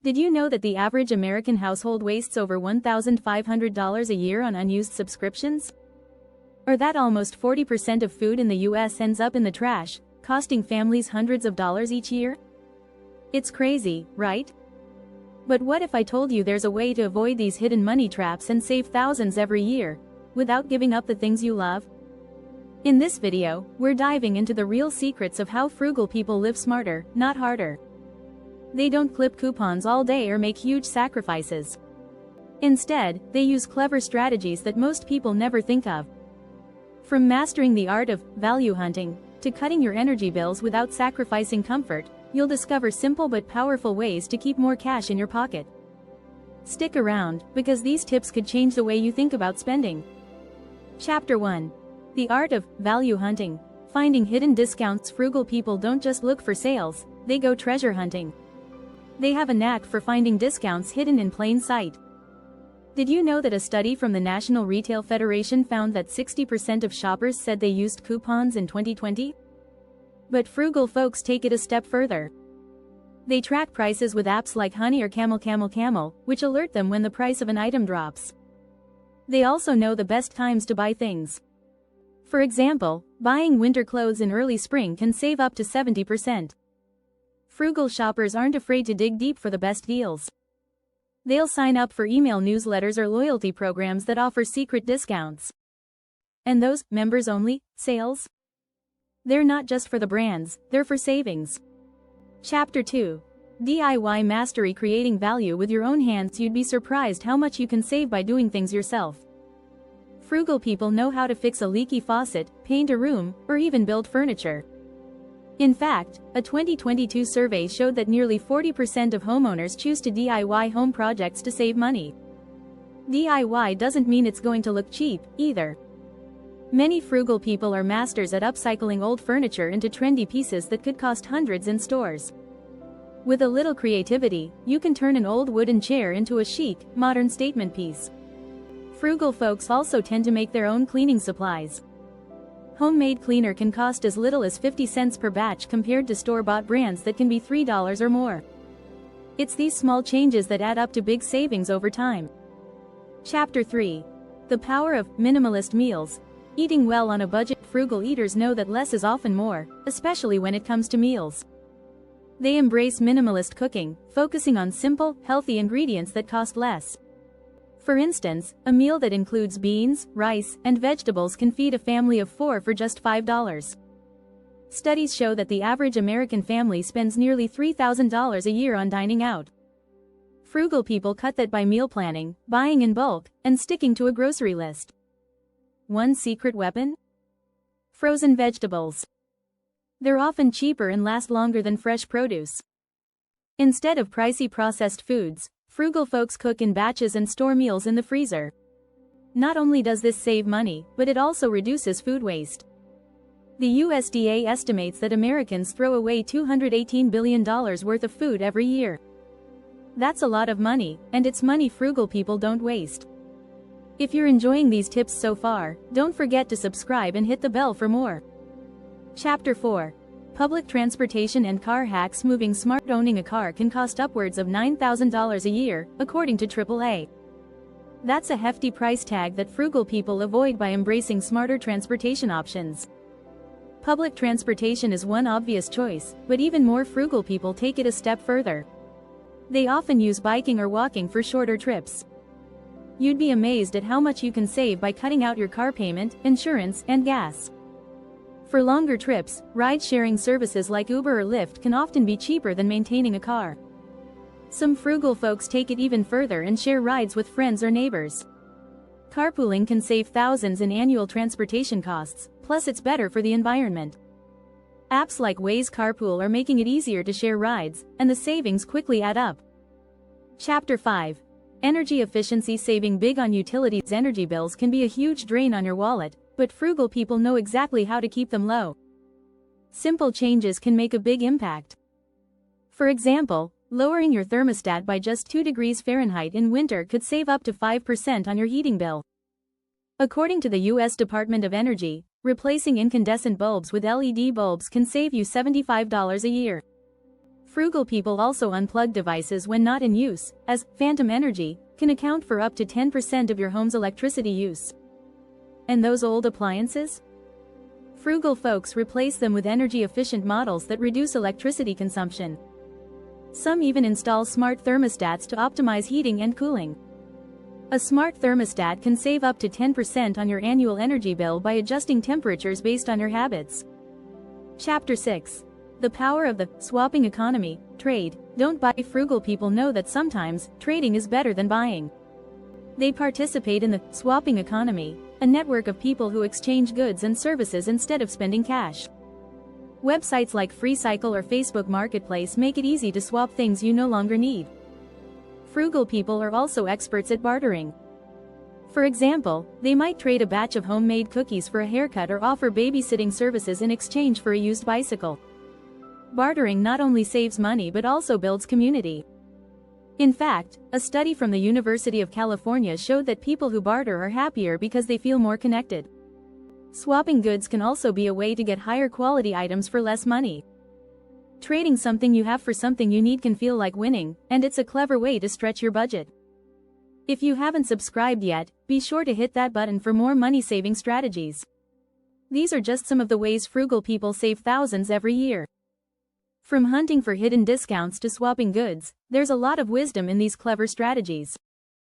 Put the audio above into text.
Did you know that the average American household wastes over $1,500 a year on unused subscriptions? Or that almost 40% of food in the US ends up in the trash, costing families hundreds of dollars each year? It's crazy, right? But what if I told you there's a way to avoid these hidden money traps and save thousands every year, without giving up the things you love? In this video, we're diving into the real secrets of how frugal people live smarter, not harder. They don't clip coupons all day or make huge sacrifices. Instead, they use clever strategies that most people never think of. From mastering the art of value hunting, to cutting your energy bills without sacrificing comfort, you'll discover simple but powerful ways to keep more cash in your pocket. Stick around, because these tips could change the way you think about spending. Chapter 1. The Art of Value Hunting. Finding hidden discounts. Frugal people don't just look for sales, they go treasure hunting. They have a knack for finding discounts hidden in plain sight. Did you know that a study from the National Retail Federation found that 60% of shoppers said they used coupons in 2020? But frugal folks take it a step further. They track prices with apps like Honey or Camel, which alert them when the price of an item drops. They also know the best times to buy things. For example, buying winter clothes in early spring can save up to 70%. Frugal shoppers aren't afraid to dig deep for the best deals. They'll sign up for email newsletters or loyalty programs that offer secret discounts. And those members-only sales? They're not just for the brands, they're for savings. Chapter 2. DIY Mastery. Creating value with your own hands. You'd be surprised how much you can save by doing things yourself. Frugal people know how to fix a leaky faucet, paint a room, or even build furniture. In fact, a 2022 survey showed that nearly 40% of homeowners choose to DIY home projects to save money. DIY doesn't mean it's going to look cheap, either. Many frugal people are masters at upcycling old furniture into trendy pieces that could cost hundreds in stores. With a little creativity, you can turn an old wooden chair into a chic, modern statement piece. Frugal folks also tend to make their own cleaning supplies. Homemade cleaner can cost as little as 50 cents per batch compared to store-bought brands that can be $3 or more. It's these small changes that add up to big savings over time. Chapter 3. The Power of Minimalist Meals. Eating well on a budget. Frugal eaters know that less is often more, especially when it comes to meals. They embrace minimalist cooking, focusing on simple, healthy ingredients that cost less. For instance, a meal that includes beans, rice, and vegetables can feed a family of 4 for just $5. Studies show that the average American family spends nearly $3,000 a year on dining out. Frugal people cut that by meal planning, buying in bulk, and sticking to a grocery list. One secret weapon? Frozen vegetables. They're often cheaper and last longer than fresh produce. Instead of pricey processed foods, frugal folks cook in batches and store meals in the freezer. Not only does this save money, but it also reduces food waste. The USDA estimates that Americans throw away $218 billion worth of food every year. That's a lot of money, and it's money frugal people don't waste. If you're enjoying these tips so far, don't forget to subscribe and hit the bell for more. Chapter 4. Public transportation and car hacks. Moving smart. Owning a car can cost upwards of $9,000 a year, according to AAA. That's a hefty price tag that frugal people avoid by embracing smarter transportation options. Public transportation is one obvious choice, but even more frugal people take it a step further. They often use biking or walking for shorter trips. You'd be amazed at how much you can save by cutting out your car payment, insurance, and gas. For longer trips, ride-sharing services like Uber or Lyft can often be cheaper than maintaining a car. Some frugal folks take it even further and share rides with friends or neighbors. Carpooling can save thousands in annual transportation costs, plus it's better for the environment. Apps like Waze Carpool are making it easier to share rides, and the savings quickly add up. Chapter 5. Energy efficiency. Saving big on utilities. Energy bills can be a huge drain on your wallet, but frugal people know exactly how to keep them low. Simple changes can make a big impact. For example, lowering your thermostat by just 2 degrees Fahrenheit in winter could save up to 5% on your heating bill. According to the U.S. Department of Energy, replacing incandescent bulbs with LED bulbs can save you $75 a year. Frugal people also unplug devices when not in use, as phantom energy can account for up to 10% of your home's electricity use. And those old appliances? Frugal folks replace them with energy-efficient models that reduce electricity consumption. Some even install smart thermostats to optimize heating and cooling. A smart thermostat can save up to 10% on your annual energy bill by adjusting temperatures based on your habits. Chapter 6. The power of the swapping economy. Trade. Don't buy. Frugal people know that sometimes trading is better than buying. They participate in the swapping economy, a network of people who exchange goods and services instead of spending cash. Websites like FreeCycle or Facebook Marketplace make it easy to swap things you no longer need. Frugal people are also experts at bartering. For example, they might trade a batch of homemade cookies for a haircut or offer babysitting services in exchange for a used bicycle. Bartering not only saves money but also builds community. In fact, a study from the University of California showed that people who barter are happier because they feel more connected. Swapping goods can also be a way to get higher quality items for less money. Trading something you have for something you need can feel like winning, and it's a clever way to stretch your budget. If you haven't subscribed yet, be sure to hit that button for more money-saving strategies. These are just some of the ways frugal people save thousands every year. From hunting for hidden discounts to swapping goods, there's a lot of wisdom in these clever strategies.